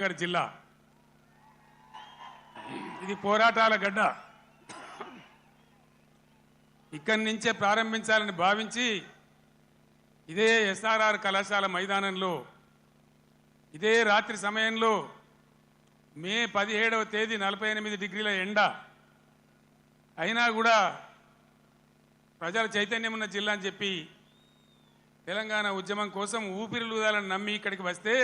నగర్ జిల్లా ఇది పోరాటాల గడ్డ. ఇక్కడి నుంచే ప్రారంభించాలని భావించి ఇదే ఎస్ఆర్ఆర్ కళాశాల మైదానంలో ఇదే రాత్రి సమయంలో మే 17వ తేదీ 48 డిగ్రీల ఎండ అయినా కూడా ప్రజల చైతన్యం ఉన్న జిల్లా అని చెప్పి తెలంగాణ ఉద్యమం కోసం ఊపిరిలూదాలని నమ్మి ఇక్కడికి వస్తే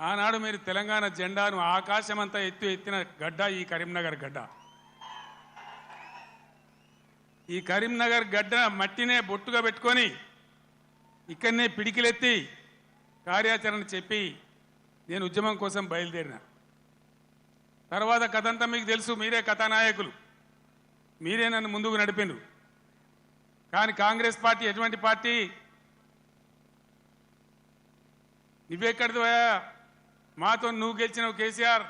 ఆనాడు మీరు తెలంగాణ జెండాను ఆకాశమంతా ఎత్తిన గడ్డ ఈ కరీంనగర్ గడ్డ. ఈ కరీంనగర్ గడ్డ మట్టినే బొట్టుగా పెట్టుకొని ఇక్కడనే పిడికిలెత్తి కార్యాచరణ చెప్పి నేను ఉద్యమం కోసం బయలుదేరిన తర్వాత కథంతా మీకు తెలుసు. మీరే కథానాయకులు, మీరే నన్ను ముందుకు నడిపిండ్రు. కానీ కాంగ్రెస్ పార్టీ ఎటువంటి పార్టీ? నువ్వెక్కడిదివా, మాతో నువ్వు గెలిచినావు కేసీఆర్,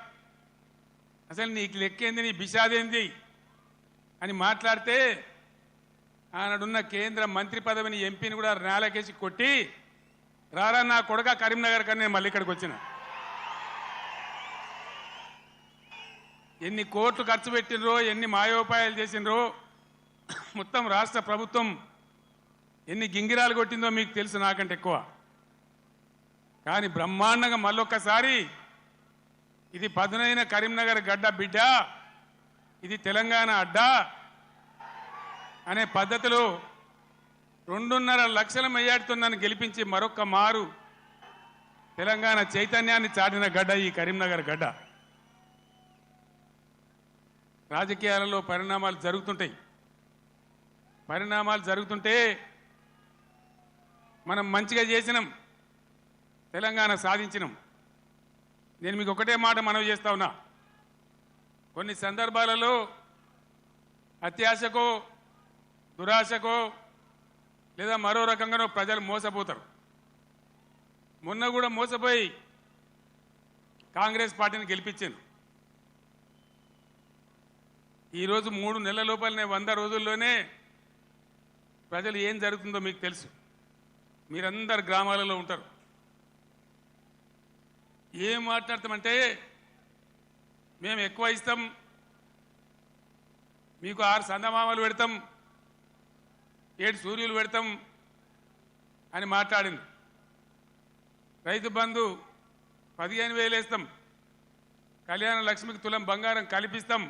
అసలు నీకు లెక్కేంది, నీ బిషాదేంది అని మాట్లాడితే ఆనాడున్న కేంద్ర మంత్రి పదవిని ఎంపీని కూడా నేలకేసి కొట్టి రారా నా కొడుక కరీంనగర్ కన్నా నేను మళ్ళీ ఇక్కడికి వచ్చిన. ఎన్ని కోట్లు ఖర్చు పెట్టినరో, ఎన్ని మాయోపాయాలు చేసినరో, మొత్తం రాష్ట్ర ప్రభుత్వం ఎన్ని గింగిరాలు కొట్టిందో మీకు తెలుసు నాకంటే ఎక్కువ. కానీ బ్రహ్మాండంగా మళ్ళొక్కసారి ఇది పదునైన కరీంనగర్ గడ్డ బిడ్డ, ఇది తెలంగాణ అడ్డ అనే పద్ధతిలో 2.5 లక్షల మెజార్టీతో నన్ను గెలిపించి మరొక్క మారు తెలంగాణ చైతన్యాన్ని చాటిన గడ్డ ఈ కరీంనగర్ గడ్డ. రాజకీయాలలో పరిణామాలు జరుగుతుంటే మనం మంచిగా చేసినాం, తెలంగాణ సాధించినాం. నేను మీకు ఒకటే మాట మనవి చేస్తా ఉన్నా, కొన్ని సందర్భాలలో అత్యాశకో దురాశకో లేదా మరో రకంగానో ప్రజలు మోసపోతారు. మొన్న కూడా మోసపోయి కాంగ్రెస్ పార్టీని గెలిపించాను. ఈరోజు 3 నెలల లోపలనే 100 రోజుల్లోనే ప్రజలు ఏం జరుగుతుందో మీకు తెలుసు. మీరందరు గ్రామాలలో ఉంటారు. ఏం మాట్లాడతామంటే మేము ఎక్కువ ఇస్తాం, మీకు 6 సందమామలు పెడతాం, 7 సూర్యులు పెడతాం అని మాట్లాడింది. రైతు బంధు 15,000 వేస్తాం, కళ్యాణ లక్ష్మికి తులం బంగారం కల్పిస్తాం.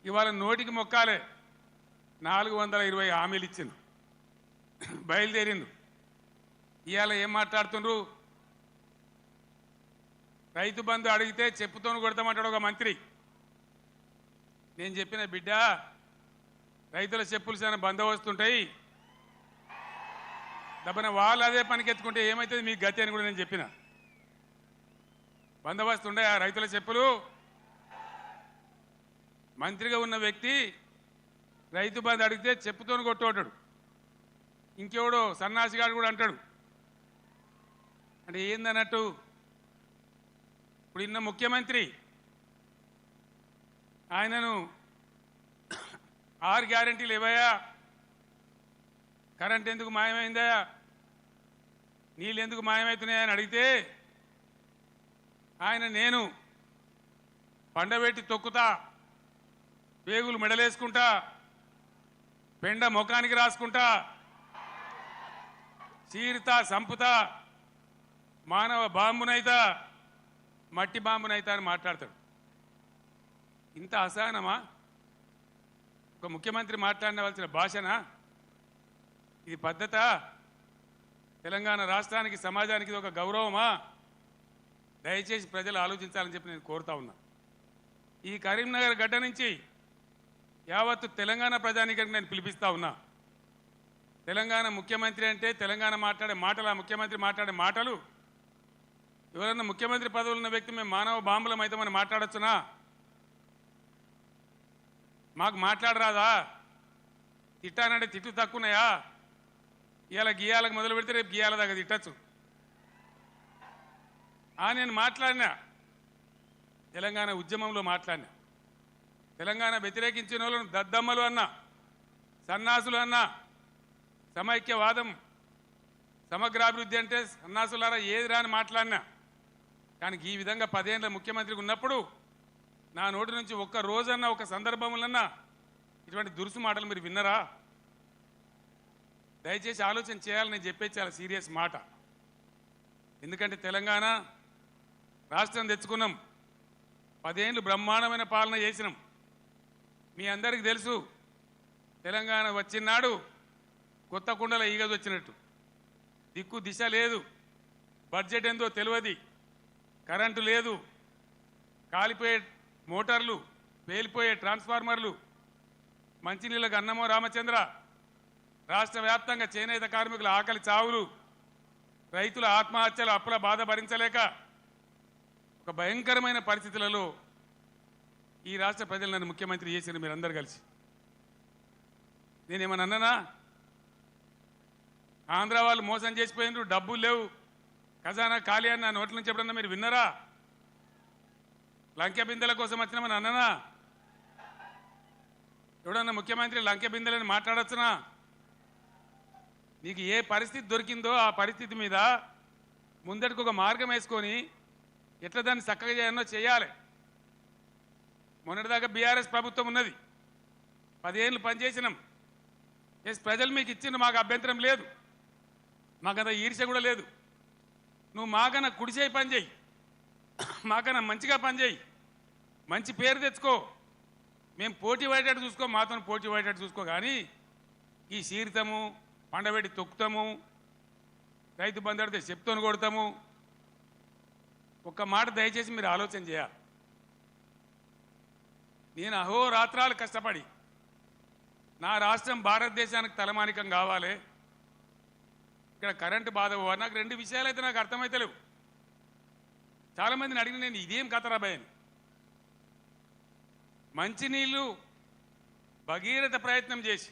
ఇవాళ నోటికి మొక్కాలే 420 హామీలు ఇచ్చింది, బయలుదేరింది. ఇవాళ ఏం మాట్లాడుతుండ్రు? రైతు బంధు అడిగితే చెప్పుతోను కొడతామంటాడు ఒక మంత్రి. నేను చెప్పిన బిడ్డ, రైతుల చెప్పులు చాలా బందోబస్తుంటాయి, దబ్బన వాళ్ళు అదే పనికెత్తుకుంటే ఏమవుతుంది మీకు గతి అని కూడా నేను చెప్పిన. బందోబస్తు ఉండే ఆ రైతుల చెప్పులు. మంత్రిగా ఉన్న వ్యక్తి రైతు బంధు అడిగితే చెప్పుతోను కొట్టుకుంటాడు. ఇంకెవడో సన్నాసిగాడు కూడా అంటాడు. అంటే ఏందన్నట్టు? ఇప్పుడు ఇన్న ముఖ్యమంత్రి ఆయనను 6 గ్యారెంటీలు ఇవ్వయా, కరెంట్ ఎందుకు మాయమైందా, నీళ్ళు ఎందుకు మాయమవుతున్నాయని అడిగితే ఆయన నేను పండబెట్టి తొక్కుతా, పేగులు మెడలేసుకుంటా, పెండ ముఖానికి రాసుకుంటా, చీరుతా సంపుతా, మానవ బాంబునైతా, మట్టి బాంబునైతా అని మాట్లాడతాడు. ఇంత అసహనమా? ఒక ముఖ్యమంత్రి మాట్లాడవలసిన భాషనా ఇది? పద్ధతా? తెలంగాణ రాష్ట్రానికి సమాజానికి ఇది ఒక గౌరవమా? దయచేసి ప్రజలు ఆలోచించాలని చెప్పి నేను కోరుతా ఉన్నా. ఈ కరీంనగర్ గడ్డ నుంచి యావత్తు తెలంగాణ ప్రజానీకానికి నేను పిలిపిస్తా ఉన్నా. తెలంగాణ ముఖ్యమంత్రి అంటే తెలంగాణ మాట్లాడే మాటలు, ఆ ముఖ్యమంత్రి మాట్లాడే మాటలు, ఎవరన్నా ముఖ్యమంత్రి పదవులు ఉన్న వ్యక్తి మేము మానవ బాంబులం అయితే మనం మాట్లాడొచ్చునా? మాకు మాట్లాడరాదా? తిట్టానంటే తిట్టు తక్కువన్నాయా? ఇవాళ గీయాలకు మొదలు పెడితే రేపు గీయాల దాకా తిట్టచ్చు. నేను మాట్లాడినా, తెలంగాణ ఉద్యమంలో మాట్లాడినా, తెలంగాణ వ్యతిరేకించిన వాళ్ళను దద్దమ్మలు అన్నా, సన్నాసులు అన్నా, సమైక్యవాదం సమగ్రాభివృద్ధి అంటే సన్నాసులారా ఏది రాని మాట్లాడినా కానీ ఈ విధంగా 10 ఏళ్ల ముఖ్యమంత్రిగా ఉన్నప్పుడు నా నోటి నుంచి ఒక్క రోజన్నా ఒక సందర్భంలోన్నా ఇటువంటి దురుసు మాటలు మీరు విన్నరా? దయచేసి ఆలోచన చేయాలని నేను చెప్పేది చాలా సీరియస్ మాట. ఎందుకంటే తెలంగాణ రాష్ట్రం తెచ్చుకున్నాం, 10 ఏళ్ళు బ్రహ్మాండమైన పాలన చేసినాం. మీ అందరికీ తెలుసు, తెలంగాణ వచ్చినాడు కొత్త కుండల ఈగదు వచ్చినట్టు, దిక్కు దిశ లేదు, బడ్జెట్ ఏందో తెలియదు, కరెంటు లేదు, కాలిపోయే మోటార్లు, పేలిపోయే ట్రాన్స్ఫార్మర్లు, మంచినీళ్ళకు అన్నమో రామచంద్ర, రాష్ట్ర వ్యాప్తంగా చేనేత కార్మికుల ఆకలి చావులు, రైతుల ఆత్మహత్యలు, అప్పుల బాధ భరించలేక ఒక భయంకరమైన పరిస్థితులలో ఈ రాష్ట్ర ప్రజలు నన్ను ముఖ్యమంత్రి చేసిన మీరందరూ కలిసి. నేనేమన్నా అన్నానా? ఆంధ్ర వాళ్ళు మోసం చేసిపోయినారు, డబ్బులు లేవు, ఖజానా ఖాళీ అని నా నోట్ల నుంచి ఎప్పుడన్నా మీరు విన్నారా? లంకె బిందెల కోసం వచ్చినామని అన్నానా? ఎవడన్నా ముఖ్యమంత్రి లంకె బిందెలని మాట్లాడచ్చునా? నీకు ఏ పరిస్థితి దొరికిందో ఆ పరిస్థితి మీద ముందటికి ఒక మార్గం వేసుకొని ఎట్లా దాన్ని చక్కగా చేయాలో చేయాలి. మొన్నటిదాకా బీఆర్ఎస్ ప్రభుత్వం ఉన్నది, 10 ఏళ్ళు పనిచేసినాం. ఎస్, ప్రజలు మీకు ఇచ్చిండ్రు, మాకు అభ్యంతరం లేదు, మాకంత ఈర్ష్య కూడా లేదు. నువ్వు మాకన్నా కుడిచేయి పని చేయి, మాకన్నా మంచిగా పని చేయి, మంచి పేరు తెచ్చుకో, మేము పోటీ పడేటట్టు చూసుకో, మాతో పోటీ పడేటట్టు చూసుకో. కానీ ఈ సీరితము, పండబెట్టి తొక్కుతాము, రైతు బంధు అడితే చెప్తోని కొడతాము. ఒక్క మాట దయచేసి మీరు ఆలోచన చేయాలి. నేను అహోరాత్రాలు కష్టపడి నా రాష్ట్రం భారతదేశానికి తలమానికం కావాలి, ఇక్కడ కరెంటు బాధ పోవాలి. నాకు 2 విషయాలు అయితే నాకు అర్థమైతలేవు. చాలామందిని అడిగిన నేను ఇదేం కథరాబాయ్ అని. మంచినీళ్ళు భగీరథ ప్రయత్నం చేసి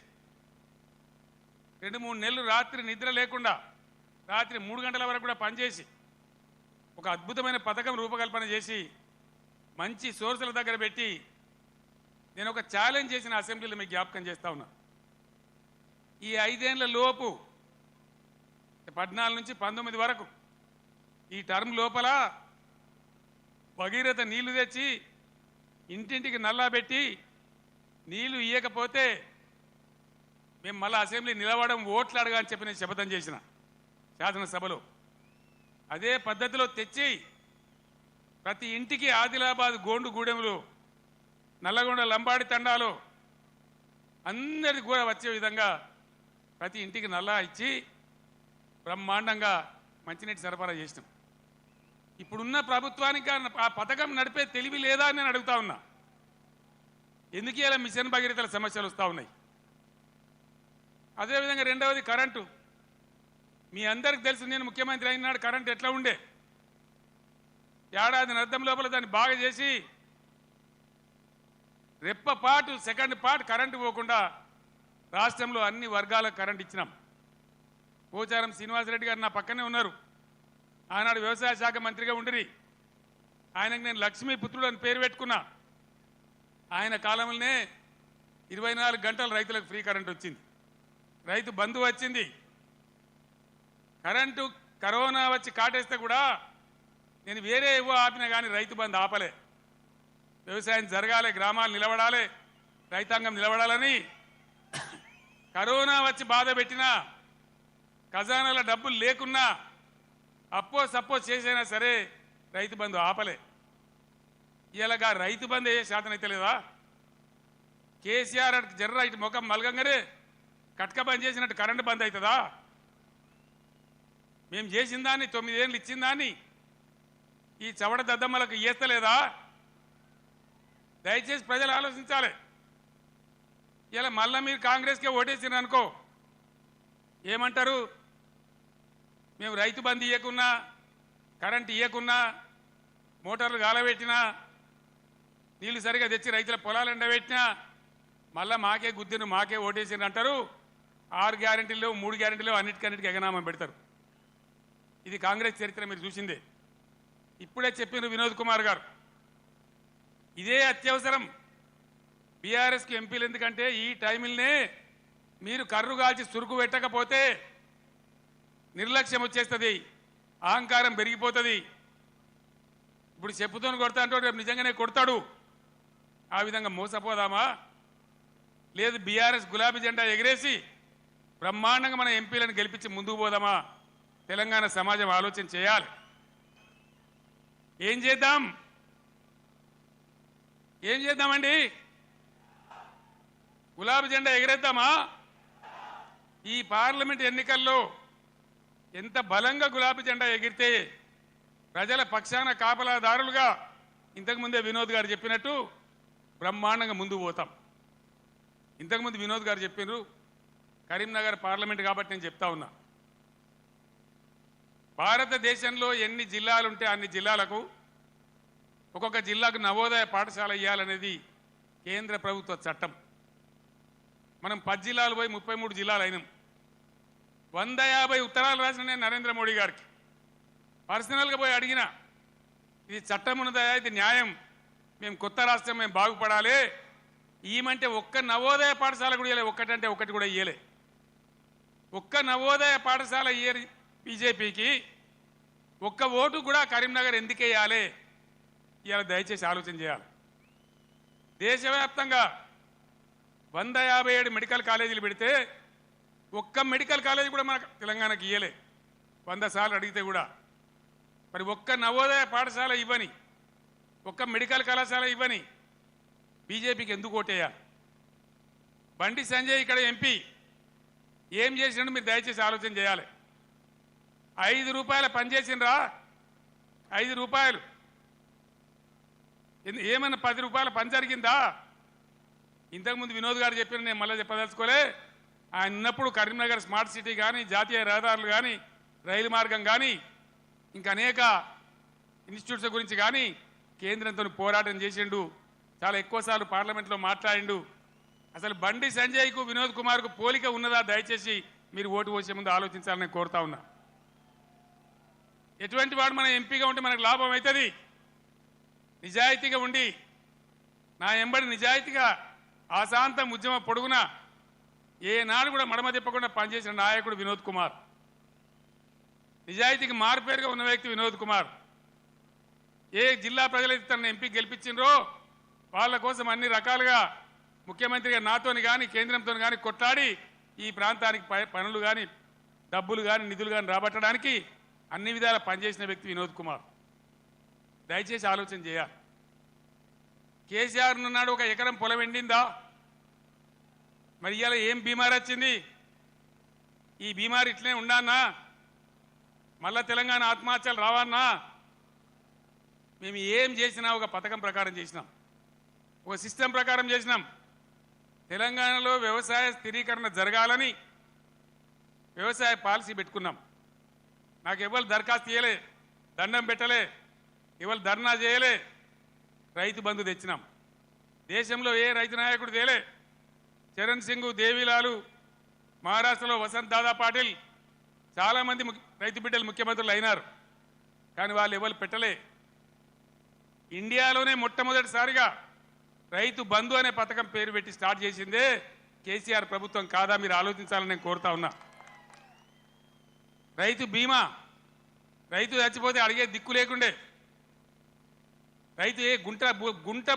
2-3 నెలలు రాత్రి నిద్ర లేకుండా రాత్రి 3 గంటల వరకు కూడా పనిచేసి ఒక అద్భుతమైన పథకం రూపకల్పన చేసి మంచి సోర్సుల దగ్గర పెట్టి నేను ఒక ఛాలెంజ్ చేసిన అసెంబ్లీలో మీకు జ్ఞాపకం చేస్తా ఉన్నా. ఈ 5 ఏళ్ల లోపు 14 నుంచి 19 వరకు ఈ టర్మ్ లోపల భగీరథ నీళ్లు తెచ్చి ఇంటింటికి నల్లా పెట్టి నీళ్లు ఇయ్యకపోతే మేము మళ్ళీ అసెంబ్లీ నిలవడం, ఓట్లు అడగా అని చెప్పి నేను శపథం చేసిన శాసనసభలో. అదే పద్ధతిలో తెచ్చి ప్రతి ఇంటికి ఆదిలాబాద్ గోండుగూడెంలో, నల్లగొండ లంబాడి తండాలో అందరికి కూడా వచ్చే విధంగా ప్రతి ఇంటికి నల్లా ఇచ్చి బ్రహ్మాండంగా మంచినీటి సరఫరా చేసినాం. ఇప్పుడున్న ప్రభుత్వానికి ఆ పథకం నడిపే తెలివి లేదా అని నేను అడుగుతా ఉన్నా. ఎందుకు ఇలా మిషన్ భగీరథల సమస్యలు వస్తూ ఉన్నాయి? అదేవిధంగా రెండవది కరెంటు. మీ అందరికి తెలుసు, నేను ముఖ్యమంత్రి అయినాడు కరెంటు ఎట్లా ఉండే. ఏడాది అర్థం లోపల దాన్ని బాగా చేసి రెప్పపాటు సెకండ్ పార్ట్ కరెంటు పోకుండా రాష్ట్రంలో అన్ని వర్గాలకు కరెంట్ ఇచ్చినాం. పోచారం శ్రీనివాసరెడ్డి గారు నా పక్కనే ఉన్నారు, ఆనాడు వ్యవసాయ శాఖ మంత్రిగా ఉండిరి. ఆయనకు నేను లక్ష్మీపుత్రుడు అని పేరు పెట్టుకున్నా. ఆయన కాలంలోనే 24 గంటలు రైతులకు ఫ్రీ కరెంట్ వచ్చింది, రైతు బంధు వచ్చింది. కరెంటు కరోనా వచ్చి కాటేస్తే కూడా నేను వేరే ఏవో ఆపినా కానీ రైతు బంధు ఆపలే. వ్యవసాయం జరగాలి, గ్రామాలు నిలబడాలి, రైతాంగం నిలబడాలని కరోనా వచ్చి బాధ పెట్టినా, ఖజానాల డబ్బులు లేకున్నా, అప్పో సప్పో చేసైనా సరే రైతు బంధు ఆపలే. ఇలాగా రైతు బంధు ఏ శాతం అయితే లేదా? కేసీఆర్ జర్ర ఇటు ముఖం మలగంగానే కట్క బంద్ చేసినట్టు కరెంటు బంద్ అవుతుందా? మేము చేసిన దాన్ని 9 ఏళ్ళు ఇచ్చిన దాన్ని ఈ చవడ దద్దమ్మలకు ఇయ్యలేదా? దయచేసి ప్రజలు ఆలోచించాలి. ఇలా మళ్ళీ మీరు కాంగ్రెస్కే ఓటేసినారు అనుకో, ఏమంటారు? మేము రైతు బంధు ఇవ్వకున్నా, కరెంట్ ఇవ్వకున్నా, మోటార్లు గాలబెట్టినా, నీళ్లు సరిగా తెచ్చి రైతుల పొలాలు ఎండబెట్టినా మళ్ళీ మాకే గుద్దిను, మాకే ఓటేసినారు అంటారు. 6 గ్యారెంటీలు 3 గ్యారెంటీలు అన్నిటికన్నిటికీ ఎగనామం పెడతారు. ఇది కాంగ్రెస్ చరిత్ర మీరు చూసిందే. ఇప్పుడే చెప్పిన వినోద్ కుమార్ గారు, ఇదే అత్యవసరం బీఆర్ఎస్కి ఎంపీలు. ఎందుకంటే ఈ టైంలోనే మీరు కర్రు కాల్చి సురుకు పెట్టకపోతే నిర్లక్ష్యం వచ్చేస్తుంది, అహంకారం పెరిగిపోతుంది. ఇప్పుడు చెప్పుతోని కొడతా అంటే రేపు నిజంగానే కొడతాడు. ఆ విధంగా మోసపోదామా? లేదు బీఆర్ఎస్ గులాబీ జెండా ఎగిరేసి బ్రహ్మాండంగా మన ఎంపీలను గెలిపించి ముందుకు పోదామా? తెలంగాణ సమాజం ఆలోచన చేయాలి. ఏం చేద్దాం? ఏం చేద్దామండి? గులాబీ జెండా ఎగిరేద్దామా? ఈ పార్లమెంట్ ఎన్నికల్లో ఎంత బలంగా గులాబీ జెండా ఎగిరితే ప్రజల పక్షాన కాపలాదారులుగా ఇంతకుముందే వినోద్ గారు చెప్పినట్టు బ్రహ్మాండంగా ముందుకు పోతాం. ఇంతకుముందు వినోద్ గారు చెప్పినారు కరీంనగర్ పార్లమెంట్ కాబట్టి నేను చెప్తా ఉన్నా. భారతదేశంలో ఎన్ని జిల్లాలు ఉంటే అన్ని జిల్లాలకు ఒక్కొక్క జిల్లాకు నవోదయ పాఠశాల ఇవ్వాలనేది కేంద్ర ప్రభుత్వ చట్టం. మనం 10 జిల్లాలు పోయి 33 జిల్లాలు అయినాం. 150 ఉత్తరాలు రాసిన నేను నరేంద్ర మోడీ గారికి పర్సనల్గా పోయి అడిగిన, ఇది చట్టం ఉన్నదయా, ఇది న్యాయం, మేము కొత్త రాష్ట్రం, మేము బాగుపడాలి, ఈమంటే ఒక్క నవోదయ పాఠశాల కూడా ఇవ్వలే. ఒక్కటంటే ఒకటి కూడా ఇవ్వలే. ఒక్క నవోదయ పాఠశాల ఇయ్యరు బీజేపీకి. ఒక్క ఓటు కూడా కరీంనగర్ ఎందుకు వేయాలి? ఇవాళ దయచేసి ఆలోచన చేయాలి. దేశవ్యాప్తంగా 157 మెడికల్ కాలేజీలు పెడితే ఒక్క మెడికల్ కాలేజీ కూడా మన తెలంగాణకి ఇయ్యలే. 100 సార్లు అడిగితే కూడా. మరి ఒక్క నవోదయ పాఠశాల ఇవ్వని, ఒక్క మెడికల్ కళాశాల ఇవ్వని బీజేపీకి ఎందుకు ఓటేయాలి? బండి సంజయ్ ఇక్కడ ఎంపీ ఏం చేసినట్టు మీరు దయచేసి ఆలోచన చేయాలి. 5 రూపాయల పని చేసిండ్రా? 5 రూపాయలు ఏమన్నా 10 రూపాయల పని జరిగిందా? ఇంతకుముందు వినోద్ గారు చెప్పిన, నేను మళ్ళీ చెప్పదలుచుకోలే. ఆయన ఉన్నప్పుడు కరీంనగర్ స్మార్ట్ సిటీ కానీ, జాతీయ రహదారులు కానీ, రైలు మార్గం కానీ, ఇంకా అనేక ఇన్స్టిట్యూట్స్ గురించి కానీ కేంద్రంతో పోరాటం చేసిండు. చాలా ఎక్కువసార్లు పార్లమెంట్లో మాట్లాడిండు. అసలు బండి సంజయ్కు వినోద్ కుమార్కు పోలిక ఉన్నదా? దయచేసి మీరు ఓటు పోసే ముందు ఆలోచించాలని కోరుతా ఉన్నా. ఎటువంటి వాడు మన ఎంపీగా ఉంటే మనకు లాభం అవుతుంది? నిజాయితీగా ఉండి నా ఎంబడి నిజాయితీగా ఆశాంతం ఉద్యమ పొడుగున ఏనాడు కూడా మడమ తిప్పకుండా పనిచేసిన నాయకుడు వినోద్ కుమార్. నిజాయితీకి మారుపేరుగా ఉన్న వ్యక్తి వినోద్ కుమార్. ఏ జిల్లా ప్రజలైతే తన ఎంపీ గెలిపించిండ్రో వాళ్ళ కోసం అన్ని రకాలుగా ముఖ్యమంత్రిగా నాతోని కానీ కేంద్రంతో కానీ కొట్లాడి ఈ ప్రాంతానికి పనులు కానీ, డబ్బులు కానీ, నిధులు కానీ రాబట్టడానికి అన్ని విధాలా పనిచేసిన వ్యక్తి వినోద్ కుమార్. దయచేసి ఆలోచన చేయాలి. కేసీఆర్ ఉన్నాడు, ఒక ఎకరం పొలం ఎండిందా? మరి ఇవాళ ఏం బీమారి వచ్చింది? ఈ బీమారి ఇట్లనే ఉండానా? మళ్ళా తెలంగాణ ఆత్మహత్యలు రావన్నా? మేము ఏం చేసినా ఒక పథకం ప్రకారం చేసినాం, ఒక సిస్టమ్ ప్రకారం చేసినాం. తెలంగాణలో వ్యవసాయ స్థిరీకరణ జరగాలని వ్యవసాయ పాలసీ పెట్టుకున్నాం. నాకు ఎవరు దరఖాస్తు చేయలే, దండం పెట్టలే, ఎవరు ధర్నా చేయలే. రైతు బంధు తెచ్చినాం. దేశంలో ఏ రైతు నాయకుడు తేలే. చరణ్ సింగ్, దేవిలాలు, మహారాష్ట్రలో వసంత్ దాదా పాటిల్, చాలామంది రైతు బిడ్డలు ముఖ్యమంత్రులు అయినారు. కానీ వాళ్ళు ఎవరు పెట్టలే. ఇండియాలోనే మొట్టమొదటిసారిగా రైతు బంధు అనే పథకం పేరు పెట్టి స్టార్ట్ చేసిందే కేసీఆర్ ప్రభుత్వం కాదా? మీరు ఆలోచించాలని నేను కోరుతా ఉన్నా. రైతు బీమా, రైతు చచ్చిపోతే అడిగే దిక్కు లేకుండే. రైతు ఏ గుంట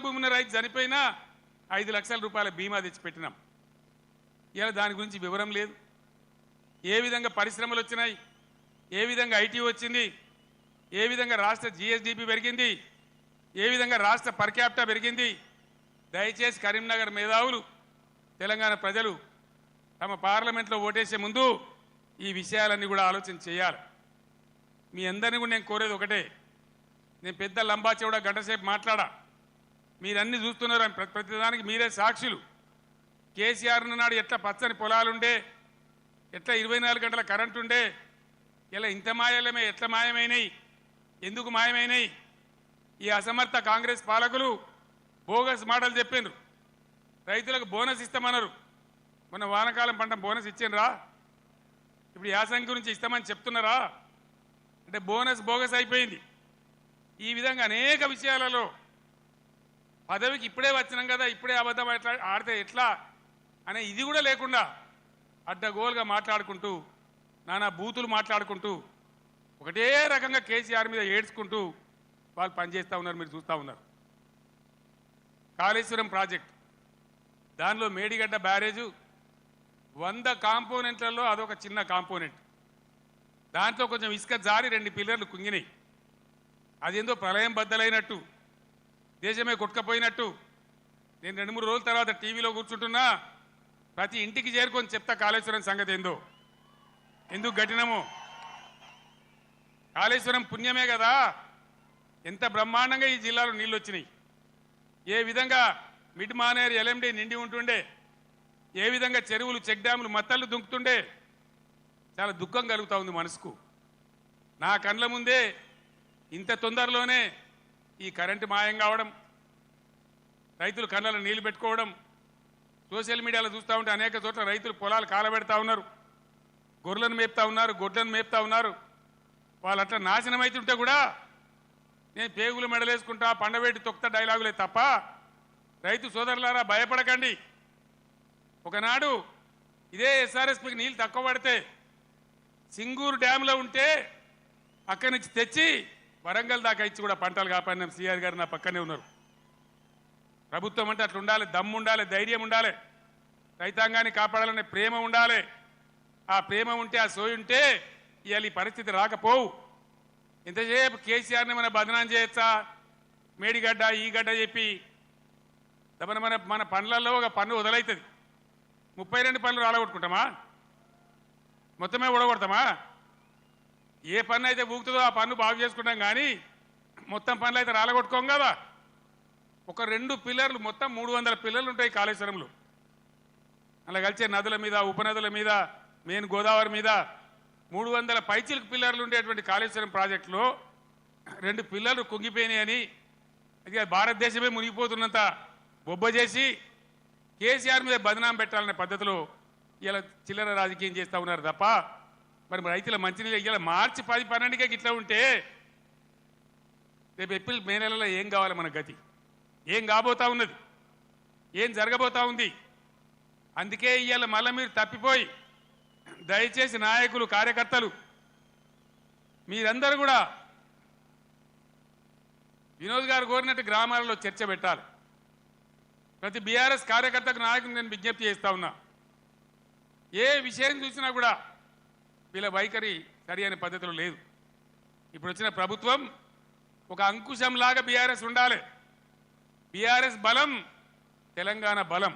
భూమి ఉన్న రైతు చనిపోయినా 5 లక్షల రూపాయల బీమా తెచ్చిపెట్టినాం. ఇలా దాని గురించి వివరం లేదు. ఏ విధంగా పరిశ్రమలు వచ్చినాయి, ఏ విధంగా ఐటీ వచ్చింది, ఏ విధంగా రాష్ట్ర జీఎస్డీపీ పెరిగింది, ఏ విధంగా రాష్ట్ర పర్ క్యాపిటా పెరిగింది. దయచేసి కరీంనగర్ మేధావులు, తెలంగాణ ప్రజలు తమ పార్లమెంట్లో ఓటేసే ముందు ఈ విషయాలన్నీ కూడా ఆలోచన చేయాలి. మీ అందరినీ కూడా నేను కోరేది ఒకటే. నేను పెద్ద లంబా చెవుడా గంటసేపు మాట్లాడా, మీరన్నీ చూస్తున్నారు. ప్రతిదానికి మీరే సాక్షులు. కేసీఆర్ నాడు ఎట్లా పచ్చని పొలాలుండే, ఎట్లా 24 గంటల కరెంటు ఉండే, ఇలా ఇంత మాయలమే ఎట్లా మాయమైనాయి, ఎందుకు మాయమైనాయి? ఈ అసమర్థ కాంగ్రెస్ పాలకులు బోగస్ మాటలు చెప్పిండ్రు. రైతులకు బోనస్ ఇస్తామన్నారు. మొన్న వానకాలం పంట బోనస్ ఇచ్చిండ్రా? ఇప్పుడు యాసంగి గురించి ఇస్తామని చెప్తున్నారా? అంటే బోనస్ బోగస్ అయిపోయింది. ఈ విధంగా అనేక విషయాలలో పదవికి ఇప్పుడే వచ్చినాం కదా, ఇప్పుడే అబద్ధం ఎట్లా ఆడితే ఎట్లా అనే ఇది కూడా లేకుండా అడ్డగోలుగా మాట్లాడుకుంటూ, నానా బూతులు మాట్లాడుకుంటూ, ఒకటే రకంగా కేసీఆర్ మీద ఏడ్చుకుంటూ వాళ్ళు పనిచేస్తూ ఉన్నారు, మీరు చూస్తూ ఉన్నారు. కాళేశ్వరం ప్రాజెక్ట్, దానిలో మేడిగడ్డ బ్యారేజు 100 కాంపోనెంట్లలో అదొక చిన్న కాంపోనెంట్. దాంట్లో కొంచెం ఇసుక జారి 2 పిల్లర్లు కుంగినాయి. అదేందో ప్రళయం బద్దలైనట్టు, దేశమే కొట్టుకపోయినట్టు. నేను 2-3 రోజుల తర్వాత టీవీలో కూర్చుంటున్నా, ప్రతి ఇంటికి చేరుకొని చెప్తా కాళేశ్వరం సంగతి ఏందో, ఎందుకు గట్టినమో. కాళేశ్వరం పుణ్యమే కదా, ఎంత బ్రహ్మాండంగా ఈ జిల్లాలో నీళ్ళు వచ్చినాయి. ఏ విధంగా మిడ్ మానేరు ఎల్ఎండి నిండి ఉంటుండే, ఏ విధంగా చెరువులు చెక్ డ్యాములు మత్తళ్ళు దుంకుతుండే. చాలా దుఃఖం కలుగుతూ ఉంది మనసుకు. నా కండ్ల ముందే ఇంత తొందరలోనే ఈ కరెంటు మాయం కావడం, రైతులు కళ్ళలో నీళ్లు పెట్టుకోవడం, సోషల్ మీడియాలో చూస్తూ ఉంటే అనేక చోట్ల రైతులు పొలాలు కాలబెడతా ఉన్నారు, గొర్రెలను మేపుతా ఉన్నారు, గొడ్లను మేపుతా ఉన్నారు. వాళ్ళు అట్లా నాశనం అవుతుంటే కూడా నేను పేగులు మెడలేసుకుంటా, పండబెట్టి తొక్త డైలాగులే తప్ప, రైతు సోదరులారా భయపడకండి. ఒకనాడు ఇదే ఎస్ఆర్ఎస్పీకి నీళ్ళు తక్కువ పడితే సింగూరు డ్యాంలో ఉంటే అక్కడి నుంచి తెచ్చి వరంగల్ దాకా ఇచ్చి కూడా పంటలు కాపాడినాం. సిఆర్ గారు నా పక్కనే ఉన్నారు. ప్రభుత్వం అంటే అట్లా ఉండాలి, దమ్ము ఉండాలి, ధైర్యం ఉండాలి, రైతాంగాన్ని కాపాడాలనే ప్రేమ ఉండాలి. ఆ ప్రేమ ఉంటే, ఆ సోయి ఉంటే ఇవాళ ఈ పరిస్థితి రాకపోవు. ఎంతసేపు కేసీఆర్ని మన బదనాం చేయొచ్చా, మేడిగడ్డ ఈ గడ్డ చెప్పి. మన పనులలో ఒక పన్ను వదలవుతుంది, 32 పనులు రాలగొట్టుకుంటామా, మొత్తమే ఊడగొడతామా? ఏ పన్ను అయితే ఊగుతుందో ఆ పన్ను బాగు చేసుకుంటాం, కానీ మొత్తం పనులు అయితే రాలగొట్టుకోం కదా. ఒక 2 పిల్లర్లు, మొత్తం 300 పిల్లర్లు ఉంటాయి కాళేశ్వరంలో. అలా కలిసే నదుల మీద, ఉపనదుల మీద, మెయిన్ గోదావరి మీద 300 పైచిలకు పిల్లర్లు ఉండేటువంటి కాళేశ్వరం ప్రాజెక్టులో 2 పిల్లర్లు కుంగిపోయినాయని, అది భారతదేశమే మునిగిపోతున్నంత బొబ్బ చేసి కేసీఆర్ మీద బదనాం పెట్టాలనే పద్ధతిలో ఇలా చిల్లర రాజకీయం చేస్తూ ఉన్నారు తప్ప, మరి రైతుల మంచినీళ్ళు ఇలా మార్చి 10-12కే ఇట్లా ఉంటే రేపు ఏప్రిల్ మే నెలలో ఏం కావాలి మన గతి? ఏం కాబోతా ఉన్నది? ఏం జరగబోతా ఉంది? అందుకే ఇవాళ మళ్ళీ మీరు తప్పిపోయి, దయచేసి నాయకులు, కార్యకర్తలు మీరందరూ కూడా వినోద్ గారు కోరినట్టు గ్రామాలలో చర్చ పెట్టాలి. ప్రతి బీఆర్ఎస్ కార్యకర్తకు, నాయకులు నేను విజ్ఞప్తి చేస్తా ఉన్నా, ఏ విషయం చూసినా కూడా వీళ్ళ వైఖరి సరి అనే పద్ధతిలో లేదు. ఇప్పుడు వచ్చిన ప్రభుత్వం ఒక అంకుశంలాగా బీఆర్ఎస్ ఉండాలి. బీఆర్ఎస్ బలం తెలంగాణ బలం.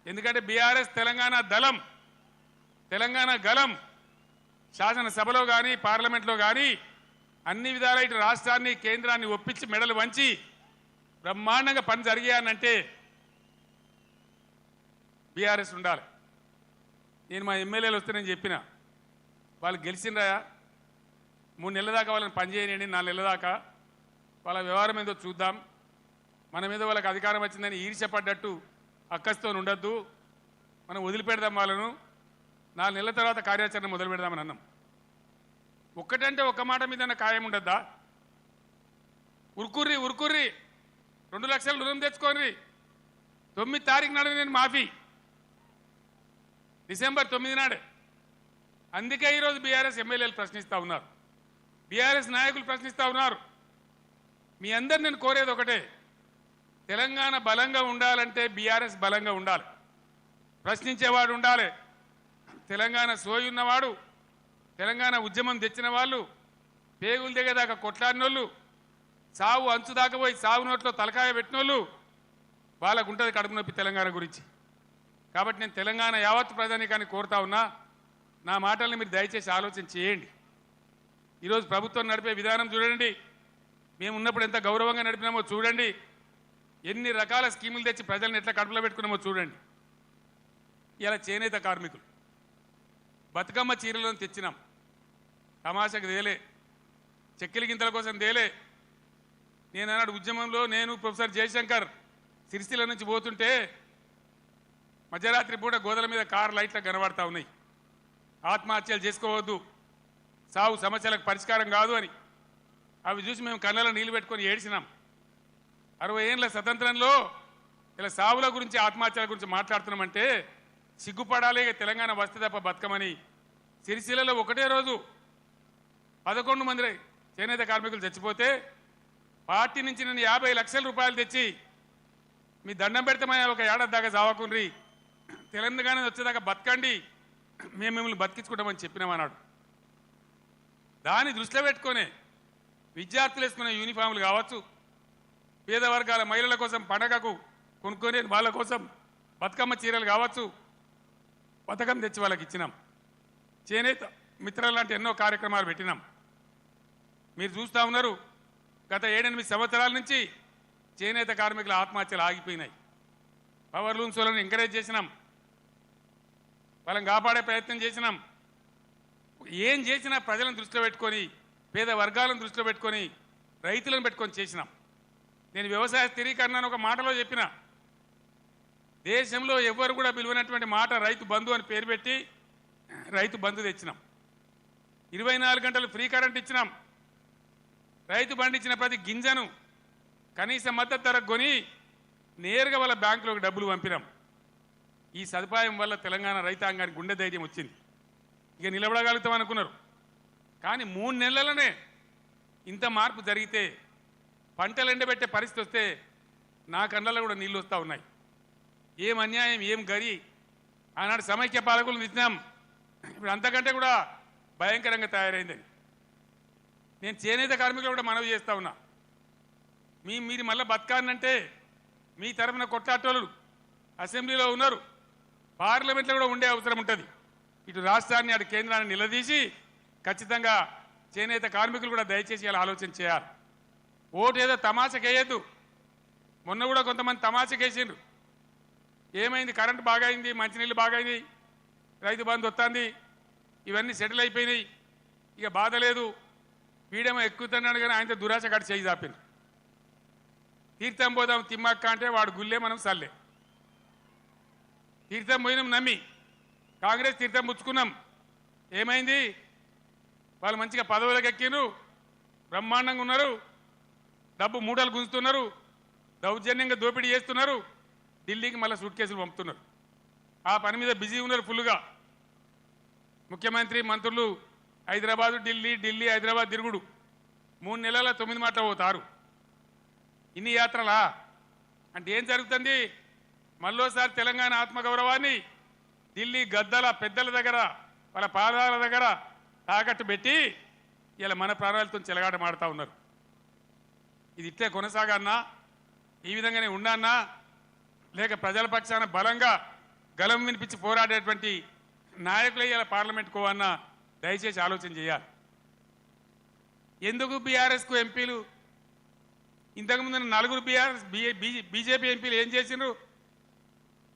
ఎందుకంటే బీఆర్ఎస్ తెలంగాణ దళం, తెలంగాణ గలం. శాసనసభలో కానీ, పార్లమెంట్లో కానీ అన్ని విధాల ఇటు రాష్ట్రాన్ని, కేంద్రాన్ని ఒప్పించి మెడలు వంచి బ్రహ్మాండంగా పని జరిగాయనంటే బీఆర్ఎస్ ఉండాలి. నేను మా ఎమ్మెల్యేలు వస్తే నేను చెప్పిన, వాళ్ళు గెలిచిండ్రా 3 నెలల దాకా వాళ్ళని పనిచేయనండి, 4 నెలల దాకా వాళ్ళ వ్యవహారం ఏదో చూద్దాం, మన మీద వాళ్ళకి అధికారం వచ్చిందని ఈర్ష్యపడ్డట్టు అక్కస్తో ఉండొద్దు, మనం వదిలిపెడదాం వాళ్ళను, 4 నెలల తర్వాత కార్యాచరణ మొదలు పెడదామని అన్నాం. ఒక్కటంటే ఒక్క మాట మీద ఖాయం ఉండద్దా? ఉరుకుర్రి 2 లక్షలు రుణం తెచ్చుకోండి, 9 తారీఖు నాడు నేను మాఫీ, డిసెంబర్ 9 నాడే. అందుకే ఈరోజు బీఆర్ఎస్ ఎమ్మెల్యేలు ప్రశ్నిస్తూ ఉన్నారు, బీఆర్ఎస్ నాయకులు ప్రశ్నిస్తూ ఉన్నారు. మీ అందరు నేను కోరేది ఒకటే, తెలంగాణ బలంగా ఉండాలంటే బీఆర్ఎస్ బలంగా ఉండాలి, ప్రశ్నించేవాడు ఉండాలి. తెలంగాణ సోయి ఉన్నవాడు, తెలంగాణ ఉద్యమం తెచ్చిన వాళ్ళు, పేగులు దిగేదాకా కొట్లాడినోళ్ళు, సావు అంచు దాకా పోయి సావు నోట్లో తలకాయ పెట్టినోళ్ళు, వాళ్ళకు ఉంటుంది కడుపు నొప్పి తెలంగాణ గురించి. కాబట్టి నేను తెలంగాణ యావత్ ప్రజానీకాన్ని కోరుతా ఉన్నా, నా మాటల్ని మీరు దయచేసి ఆలోచన చేయండి. ఈరోజు ప్రభుత్వం నడిపే విధానం చూడండి, మేము ఉన్నప్పుడు ఎంత గౌరవంగా నడిపినామో చూడండి, ఎన్ని రకాల స్కీములు తెచ్చి ప్రజల్ని ఎట్లా కడుపులో పెట్టుకున్నామో చూడండి. ఇలా చేనేత కార్మికులు బతుకమ్మ చీరలను తెచ్చినాం, తమాషకు తేలే, చెక్కిలి గింతల కోసం తేలే. నేను అన్నాడు ఉద్యమంలో, నేను ప్రొఫెసర్ జయశంకర్ సిరిసిల్ల నుంచి పోతుంటే మధ్యరాత్రి పూట గోదల మీద కారు లైట్లు కనబడతా ఉన్నాయి, ఆత్మహత్యలు చేసుకోవద్దు, సావు సమస్యలకు పరిష్కారం కాదు అని. అవి చూసి మేము కళ్ళలో నీళ్లు పెట్టుకొని ఏడ్చినాం. 60 ఏళ్ళ స్వతంత్రంలో ఇలా సావుల గురించి, ఆత్మహత్యల గురించి మాట్లాడుతున్నామంటే సిగ్గుపడాలి. తెలంగాణ వస్తే తప్ప బతకమని సిరిసిల్లలో ఒకటే రోజు 11 మంది చేనేత కార్మికులు చచ్చిపోతే పార్టీ నుంచి నేను 50 లక్షల రూపాయలు తెచ్చి మీ దండం పెడతామని ఒక ఏడాది దాకా చావకుండ్రి, తెలంగాణ వచ్చేదాకా బతకండి, మేము మిమ్మల్ని బతికించుకుంటామని చెప్పినామన్నాడు. దాన్ని దృష్టిలో పెట్టుకొని విద్యార్థులు వేసుకునే యూనిఫామ్లు కావచ్చు, పేద వర్గాల మహిళల కోసం పండగకు కొనుక్కొని వాళ్ళ కోసం బతుకమ్మ చీరలు కావచ్చు, పథకం తెచ్చి వాళ్ళకి ఇచ్చినాం. చేనేత మిత్రులు లాంటి ఎన్నో కార్యక్రమాలు పెట్టినాం. మీరు చూస్తూ ఉన్నారు, గత 7-8 సంవత్సరాల నుంచి చేనేత కార్మికుల ఆత్మహత్యలు ఆగిపోయినాయి. పవర్ లూమ్స్ వాళ్ళని ఎంకరేజ్ చేసినాం, వాళ్ళని కాపాడే ప్రయత్నం చేసినాం. ఏం చేసినా ప్రజలను దృష్టిలో పెట్టుకొని, పేద వర్గాలను దృష్టిలో పెట్టుకొని, రైతులను పెట్టుకొని చేసినాం. నేను వ్యవసాయ స్థిరీకరణ అని ఒక మాటలో చెప్పిన, దేశంలో ఎవ్వరు కూడా పిలువనటువంటి మాట రైతు బంధు అని పేరు పెట్టి రైతు బంధు తెచ్చినాం. 24 గంటలు ఫ్రీ కరెంట్ ఇచ్చినాం. రైతు పండించిన ప్రతి గింజను కనీస మద్దతు ధరకు కొని నేరుగా వాళ్ళ బ్యాంకులోకి డబ్బులు పంపినాం. ఈ సదుపాయం వల్ల తెలంగాణ రైతాంగానికి గుండె ధైర్యం వచ్చింది. ఇక నిలబడగలుగుతాం అనుకున్నారు, కానీ 3 నెలలనే ఇంత మార్పు జరిగితే, పంటలు ఎండబెట్టే పరిస్థితి వస్తే నా కళ్ళల్లో కూడా నీళ్ళు వస్తూ ఉన్నాయి. ఏం అన్యాయం, ఏం గరి. ఆనాడు సమైక్య పాలకులు ఇచ్చినాం, ఇప్పుడు అంతకంటే కూడా భయంకరంగా తయారైందని. నేను చేనేత కార్మికులు కూడా మనవి చేస్తూ ఉన్నా, మీరు మళ్ళీ బతకాలంటే మీ తరఫున కొట్లాటోళ్ళు అసెంబ్లీలో ఉన్నారు, పార్లమెంట్లో కూడా ఉండే అవసరం ఉంటుంది. ఇటు రాష్ట్రాన్ని అటు కేంద్రాన్ని నిలదీసి ఖచ్చితంగా చేనేత కార్మికులు కూడా దయచేసి ఇలా ఆలోచన చేయాలి. ఓటు ఏదో తమాషకేయద్దు. మొన్న కూడా కొంతమంది తమాషకేసిండ్రు. ఏమైంది, కరెంటు బాగా అయింది, మంచినీళ్ళు బాగా అయింది, రైతు బంధు వస్తుంది, ఇవన్నీ సెటిల్ అయిపోయినాయి, ఇక బాధ లేదు, వీడేమో ఎక్కుతున్నాడు. కానీ ఆయనతో దురాశ కట్టి చేయి చాపిండు. తీర్థం పోదాం తిమ్మక్క అంటే వాడు గుల్లే, మనం సల్లే. తీర్థం పోయినాం నమ్మి, కాంగ్రెస్ తీర్థం పుచ్చుకున్నాం. ఏమైంది, వాళ్ళు మంచిగా పదవులకు ఎక్కిరు, బ్రహ్మాండంగా ఉన్నారు, డబ్బు మూటలు గుంజుతున్నారు, దౌర్జన్యంగా దోపిడీ చేస్తున్నారు, ఢిల్లీకి మళ్ళీ సూట్ కేసులు పంపుతున్నారు. ఆ పని మీద బిజీ ఉన్నారు ఫుల్గా. ముఖ్యమంత్రి మంత్రులు హైదరాబాదు ఢిల్లీ, ఢిల్లీ హైదరాబాద్ తిరుగుడు. 3 నెలల 9 మాటలు పోతారు. ఇన్ని యాత్రలా అంటే ఏం జరుగుతుంది? మళ్ళోసారి తెలంగాణ ఆత్మగౌరవాన్ని ఢిల్లీ గద్దల పెద్దల దగ్గర, వాళ్ళ పాదాల దగ్గర తాకట్టు పెట్టి ఇలా మన ప్రాణాలతో చెలగాట మాడుతూ ఉన్నారు. ఇది ఇట్లే కొనసాగన్నా, ఈ విధంగానే ఉండన్నా, లేక ప్రజల పక్షాన బలంగా గలం వినిపించి పోరాడేటువంటి నాయకులు ఇలా పార్లమెంట్కో అన్న దయచేసి ఆలోచన చేయాలి. ఎందుకు బీఆర్ఎస్కు ఎంపీలు, ఇంతకుముందు 4 బీజేపీ ఎంపీలు ఏం చేసిండ్రు?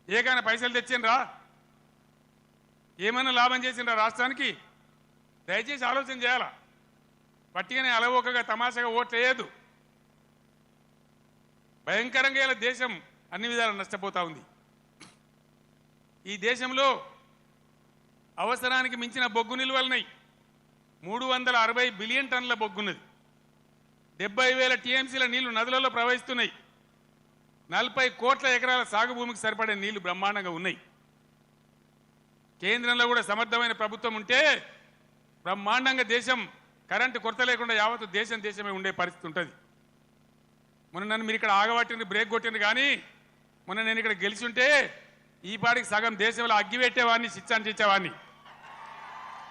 ఏకైనా పైసలు తెచ్చిండ్రా? ఏమైనా లాభం చేసిండ్రా రాష్ట్రానికి? దయచేసి ఆలోచన చేయాలా. పట్టిగానే అలవోకగా తమాషాగా ఓట్లు వేయద్దు. భయంకరంగా ఇలా దేశం అన్ని విధాలు నష్టపోతూ ఉంది. ఈ దేశంలో అవసరానికి మించిన బొగ్గు నిల్వలున్నాయి. 360 బిలియన్ టన్నుల బొగ్గున్నది. 70,000 టీఎంసీల నీళ్లు నదులలో ప్రవహిస్తున్నాయి. 40 కోట్ల ఎకరాల సాగు భూమికి సరిపడే నీళ్లు బ్రహ్మాండంగా ఉన్నాయి. కేంద్రంలో కూడా సమర్థమైన ప్రభుత్వం ఉంటే బ్రహ్మాండంగా దేశం కరెంటు కొరత లేకుండా యావత్తు దేశమే ఉండే పరిస్థితి ఉంటుంది. మొన్న నన్ను మీరు ఇక్కడ ఆగబట్టింది, బ్రేక్ కొట్టింది, కానీ మొన్న నేను ఇక్కడ గెలిచి ఉంటే ఈ పాటికి సగం దేశంలో అగ్గి పెట్టేవాడిని, శిక్షించేవాడిని,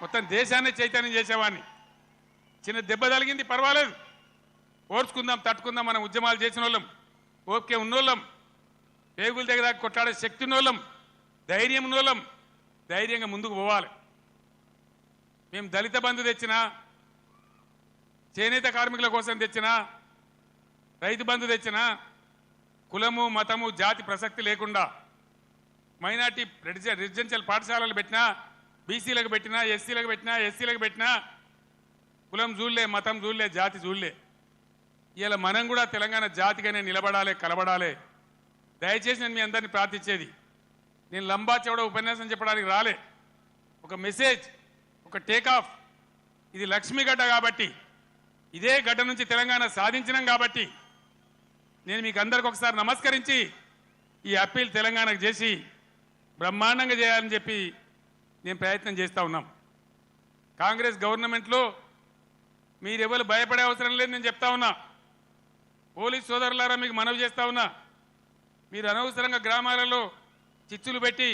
మొత్తం దేశాన్ని చైతన్యం చేసేవాడిని. చిన్న దెబ్బ తగిలింది, పర్వాలేదు, ఓర్చుకుందాం, తట్టుకుందాం. మనం ఉద్యమాలు చేసిన వాళ్ళం, ఓకే ఉన్నోళ్ళం, పేగుల దగ్గర కొట్లాడే శక్తి ఉన్నోళ్ళం, ధైర్యం ఉన్నోళ్ళం, ధైర్యంగా ముందుకు పోవాలి. మేము దళిత బంధు తెచ్చినా, చేనేత కార్మికుల కోసం తెచ్చినా, రైతు బంధు తెచ్చినా, కులము మతము జాతి ప్రసక్తి లేకుండా మైనార్టీ రెసిడెన్షియల్ పాఠశాలలు పెట్టినా, బీసీలకు పెట్టినా, ఎస్సీలకు పెట్టినా, ఎస్సీలకు పెట్టినా, కులం చూడలే, మతం చూడలే, జాతి చూడలే. ఇలా మనం కూడా తెలంగాణ జాతిగానే నిలబడాలి, కలబడాలి. దయచేసి నేను మీ అందరినీ ప్రార్థించేది, నేను లంబా చౌడ ఉపన్యాసం చెప్పడానికి రాలే. ఒక మెసేజ్, ఒక టేకాఫ్. ఇది లక్ష్మీ గడ్డ కాబట్టి, ఇదే గడ్డ నుంచి తెలంగాణ సాధించినాం కాబట్టి నేను మీకు అందరికి ఒకసారి నమస్కరించి ఈ అప్పీల్ తెలంగాణకు చేసి బ్రహ్మాండంగా చేయాలని చెప్పి నేను ప్రయత్నం చేస్తూ ఉన్నాం. కాంగ్రెస్ గవర్నమెంట్లో మీరెవరు భయపడే అవసరం లేదు. నేను చెప్తా ఉన్నా, పోలీస్ సోదరులారా మీకు మనవి చేస్తా ఉన్నా, మీరు అనవసరంగా గ్రామాలలో చిచ్చులు పెట్టి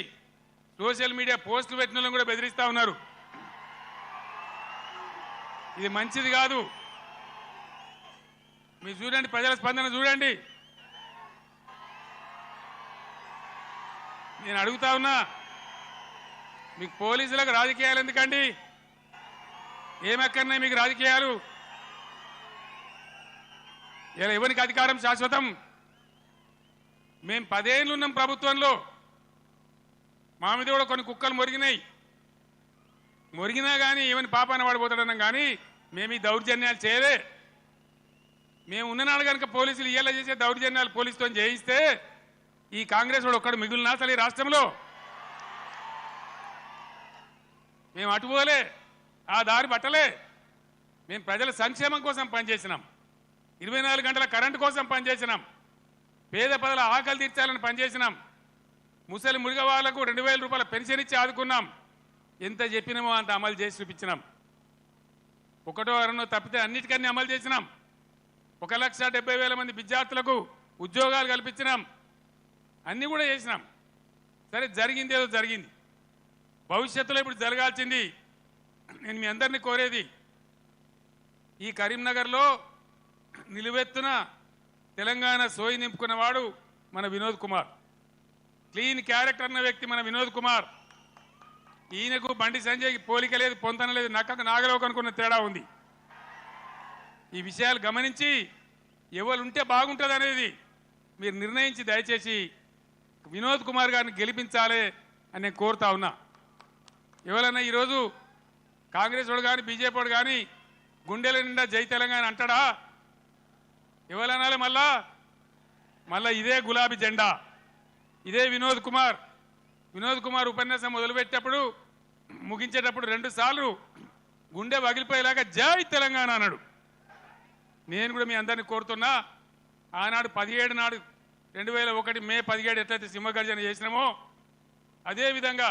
సోషల్ మీడియా పోస్టులు పెట్టిన వాళ్ళని కూడా బెదిరిస్తా ఉన్నారు. ఇది మంచిది కాదు. మీరు చూడండి, ప్రజల స్పందన చూడండి. నేను అడుగుతా ఉన్నా, మీకు పోలీసులకు రాజకీయాలు ఎందుకండి? ఏమక్కర్నాయి మీకు రాజకీయాలు? ఇలా ఎవరికి అధికారం శాశ్వతం? మేము 10 ఏళ్ళు ఉన్నాం ప్రభుత్వంలో. మా మీద కూడా కొన్ని కుక్కలు మొరిగినా కానీ ఏమని పాపాన పడిపోతాడన్నాం, కానీ మేము ఈ దౌర్జన్యాలు చేయలే. మేము ఉన్ననాడు కనుక పోలీసులు ఇయ్యాల చేసే దౌర్జన్యాలు పోలీసుతో చేయిస్తే ఈ కాంగ్రెస్ వాడు ఒక్కడు మిగులునా అసలు ఈ రాష్ట్రంలో? మేము అటుపోలే, ఆ దారి పట్టలే. మేము ప్రజల సంక్షేమం కోసం పనిచేసినాం, 24 గంటల కరెంటు కోసం పనిచేసినాం, పేద ప్రజల ఆకలి తీర్చాలని పనిచేసినాం, ముసలి మురిగ వాళ్లకు 2000 రూపాయల పెన్షన్ ఇచ్చి ఆదుకున్నాం. ఎంత చెప్పినామో అంత అమలు చేసి చూపించినాం. ఒకటో అరణో తప్పితే అన్నిటికన్నీ అమలు చేసినాం. 1,70,000 మంది విద్యార్థులకు ఉద్యోగాలు కల్పించినాం. అన్నీ కూడా చేసినాం. సరే, జరిగింది ఏదో జరిగింది. భవిష్యత్తులో ఇప్పుడు జరగాల్సింది, నేను మీ అందరినీ కోరేది, ఈ కరీంనగర్లో నిలువెత్తున తెలంగాణ సోయి నింపుకున్నవాడు మన వినోద్ కుమార్. క్లీన్ క్యారెక్టర్ అన్న వ్యక్తి మన వినోద్ కుమార్. ఈయనకు బండి సంజయ్కి పోలిక లేదు, పొంతన లేదు, నక్కకు నాగలోకి అనుకున్న తేడా ఉంది. ఈ విషయాలు గమనించి ఎవరుంటే బాగుంటుంది అనేది మీరు నిర్ణయించి దయచేసి వినోద్ కుమార్ గారిని గెలిపించాలి అని నేను కోరుతా ఉన్నా. ఎవరన్నా ఈరోజు కాంగ్రెస్ వాడు కానీ బీజేపీ వాడు కానీ గుండెల నిండా జై తెలంగాణ అంటాడా? ఎవరనాలి? మళ్ళా ఇదే గులాబీ జెండా, ఇదే వినోద్ కుమార్ ఉపన్యాసం మొదలుపెట్టేటప్పుడు ముగించేటప్పుడు 2 సార్లు గుండె పగిలిపోయేలాగా జై తెలంగాణ అన్నాడు. నేను కూడా మీ అందరినీ కోరుతున్నా, ఆనాడు 17 నాడు 2001 మే 17 ఎట్లయితే సింహగర్జన చేసినామో అదేవిధంగా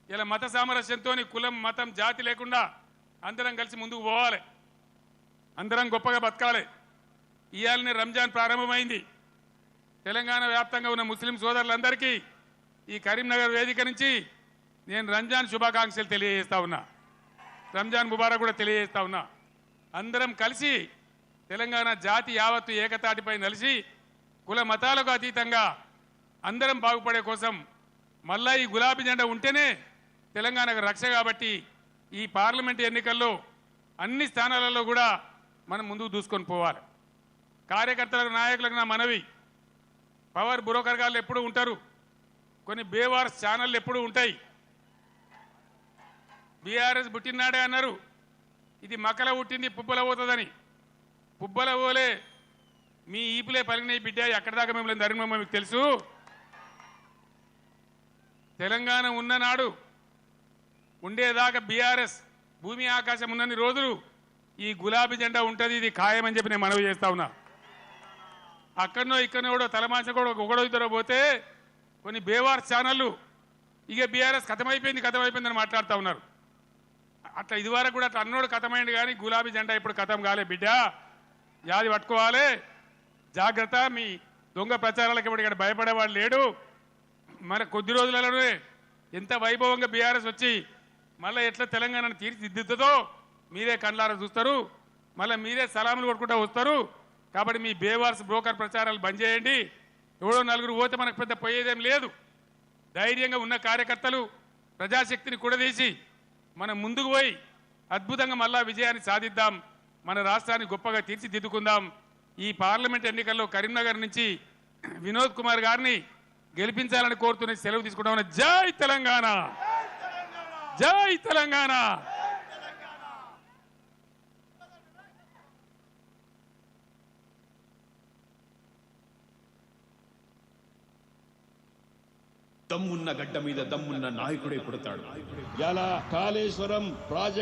ఇలా మత సామరస్యంతో కులం మతం జాతి లేకుండా అందరం కలిసి ముందుకు పోవాలి, అందరం గొప్పగా బతకాలి. ఇవాళనే రంజాన్ ప్రారంభమైంది. తెలంగాణ వ్యాప్తంగా ఉన్న ముస్లిం సోదరులందరికీ ఈ కరీంనగర్ వేదిక నుంచి నేను రంజాన్ శుభాకాంక్షలు తెలియజేస్తా ఉన్నా, రంజాన్ ముబారక్ కూడా తెలియజేస్తా ఉన్నా. అందరం కలిసి తెలంగాణ జాతి యావత్తు ఏకతాటిపై నిలిచి కుల మతాలకు అతీతంగా అందరం బాగుపడే కోసం మళ్ళా ఈ గులాబీ జెండా ఉంటేనే తెలంగాణకు రక్ష. కాబట్టి ఈ పార్లమెంట్ ఎన్నికల్లో అన్ని స్థానాలలో కూడా మనం ముందుకు దూసుకొని పోవాలి. కార్యకర్తలకు నాయకులకు నా మనవి, పవర్ బ్రోకర్ గాళ్ళు ఎప్పుడు ఉంటారు, కొన్ని బేవార్స్ ఛానళ్ళు ఎప్పుడు ఉంటాయి. బీఆర్ఎస్ పుట్టినాడే అన్నారు, ఇది మకల పుట్టింది పుబ్బల పోతుందని. పుబ్బల పోలే మీ ఈపులే పలిగినాయి బిడ్డ, ఎక్కడి దాకా మిమ్మల్ని ధర్మమ్మ మీకు తెలుసు. తెలంగాణ ఉన్ననాడు ఉండేదాకా బీఆర్ఎస్ భూమి ఆకాశం ఉన్నన్ని రోజులు ఈ గులాబీ జెండా ఉంటుంది, ఇది ఖాయమని చెప్పి నేను మనవి చేస్తా ఉన్నా. అక్కడనో ఇక్కడనో కూడా తలమాంచ కూడా ఒకడో ఇద్దరో పోతే కొన్ని బేవార్స్ ఛానళ్ళు ఇక బీఆర్ఎస్ కథమైపోయిందని మాట్లాడుతూ ఉన్నారు. అట్లా ఇదివరకు కూడా అట్లా అన్నోడు కథమైంది, కానీ గులాబీ జెండా ఇప్పుడు కథం కాలే బిడ్డ, యాది పట్టుకోవాలి, జాగ్రత్త. మీ దొంగ ప్రచారాలకు ఇప్పుడు ఇక్కడ భయపడేవాడు లేడు. మరి కొద్ది రోజులలోనే ఎంత వైభవంగా బీఆర్ఎస్ వచ్చి మళ్ళీ ఎట్లా తెలంగాణను తీర్చిదిద్దుతుందో మీరే కళ్ళారా చూస్తారు, మళ్ళీ మీరే సలాములు కొట్టుకుంటూ వస్తారు. కాబట్టి మీ బేవార్స్ బ్రోకర్ ప్రచారాలు బంద్ చేయండి. ఎవడో నలుగురు పోతే మనకు పెద్ద పోయేదేం లేదు. ధైర్యంగా ఉన్న కార్యకర్తలు ప్రజాశక్తిని కూడదీసి మనం ముందుకు పోయి అద్భుతంగా మళ్ళా విజయాన్ని సాధిద్దాం, మన రాష్ట్రాన్ని గొప్పగా తీర్చిదిద్దుకుందాం. ఈ పార్లమెంట్ ఎన్నికల్లో కరీంనగర్ నుంచి వినోద్ కుమార్ గారిని గెలిపించాలని కోరుతున్న సెలవు తీసుకుంటామని. జై తెలంగాణ, జై తెలంగాణ. దమ్మున్న గడ్డ మీద దమ్మున్న నాయకుడే పుడతాడు. ఇలా కాళేశ్వరం ప్రాజెక్ట్